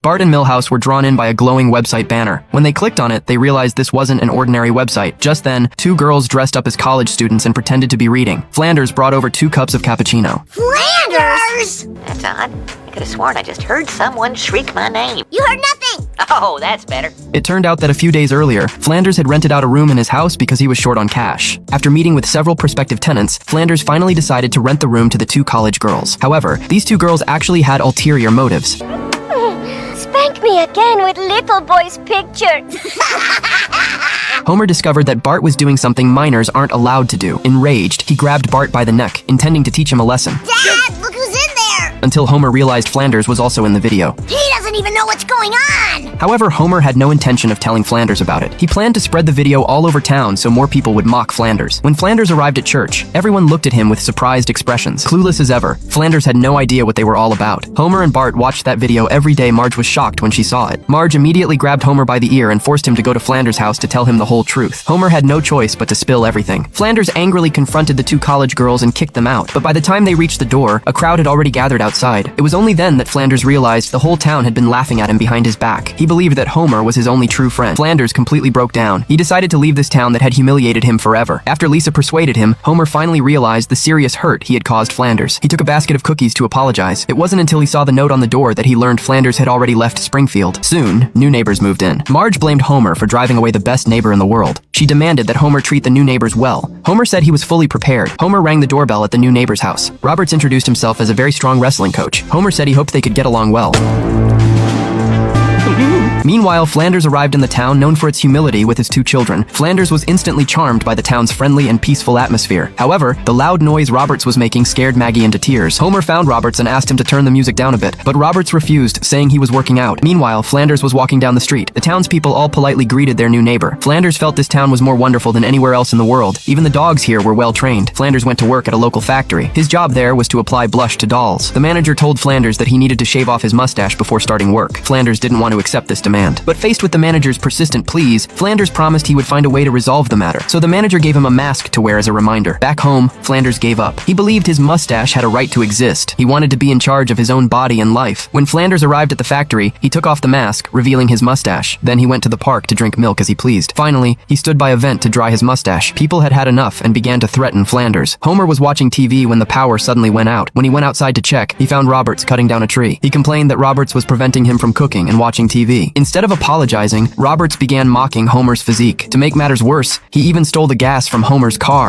Bart and Millhouse were drawn in by a glowing website banner. When they clicked on it, they realized this wasn't an ordinary website. Just then, two girls dressed up as college students and pretended to be reading. Flanders brought over 2 cups of cappuccino. Flanders! That's odd. I could have sworn I just heard someone shriek my name. You heard nothing! Oh, that's better. It turned out that a few days earlier, Flanders had rented out a room in his house because he was short on cash. After meeting with several prospective tenants, Flanders finally decided to rent the room to the 2 college girls. However, these 2 girls actually had ulterior motives. Spank me again with little boy's picture. Homer discovered that Bart was doing something minors aren't allowed to do. Enraged, he grabbed Bart by the neck, intending to teach him a lesson. Dad, look who's in there! Until Homer realized Flanders was also in the video. He doesn't even know what's going on! However, Homer had no intention of telling Flanders about it. He planned to spread the video all over town so more people would mock Flanders. When Flanders arrived at church, everyone looked at him with surprised expressions. Clueless as ever, Flanders had no idea what they were all about. Homer and Bart watched that video every day. Marge was shocked when she saw it. Marge immediately grabbed Homer by the ear and forced him to go to Flanders' house to tell him the whole truth. Homer had no choice but to spill everything. Flanders angrily confronted the 2 college girls and kicked them out, but by the time they reached the door, a crowd had already gathered outside. It was only then that Flanders realized the whole town had been laughing at him behind his back. He believed that Homer was his only true friend. Flanders completely broke down. He decided to leave this town that had humiliated him forever. After Lisa persuaded him, Homer finally realized the serious hurt he had caused Flanders. He took a basket of cookies to apologize. It wasn't until he saw the note on the door that he learned Flanders had already left Springfield. Soon, new neighbors moved in. Marge blamed Homer for driving away the best neighbor in the world. She demanded that Homer treat the new neighbors well. Homer said he was fully prepared. Homer rang the doorbell at the new neighbor's house. Roberts introduced himself as a very strong wrestling coach. Homer said he hoped they could get along well. Meanwhile, Flanders arrived in the town known for its humility with his 2 children. Flanders was instantly charmed by the town's friendly and peaceful atmosphere. However, the loud noise Roberts was making scared Maggie into tears. Homer found Roberts and asked him to turn the music down a bit, but Roberts refused, saying he was working out. Meanwhile, Flanders was walking down the street. The townspeople all politely greeted their new neighbor. Flanders felt this town was more wonderful than anywhere else in the world. Even the dogs here were well trained. Flanders went to work at a local factory. His job there was to apply blush to dolls. The manager told Flanders that he needed to shave off his mustache before starting work. Flanders didn't want to accept this demand. But faced with the manager's persistent pleas, Flanders promised he would find a way to resolve the matter. So the manager gave him a mask to wear as a reminder. Back home, Flanders gave up. He believed his mustache had a right to exist. He wanted to be in charge of his own body and life. When Flanders arrived at the factory, he took off the mask, revealing his mustache. Then he went to the park to drink milk as he pleased. Finally, he stood by a vent to dry his mustache. People had had enough and began to threaten Flanders. Homer was watching TV when the power suddenly went out. When he went outside to check, he found Roberts cutting down a tree. He complained that Roberts was preventing him from cooking and watching TV. Instead of apologizing, Roberts began mocking Homer's physique. To make matters worse, he even stole the gas from Homer's car.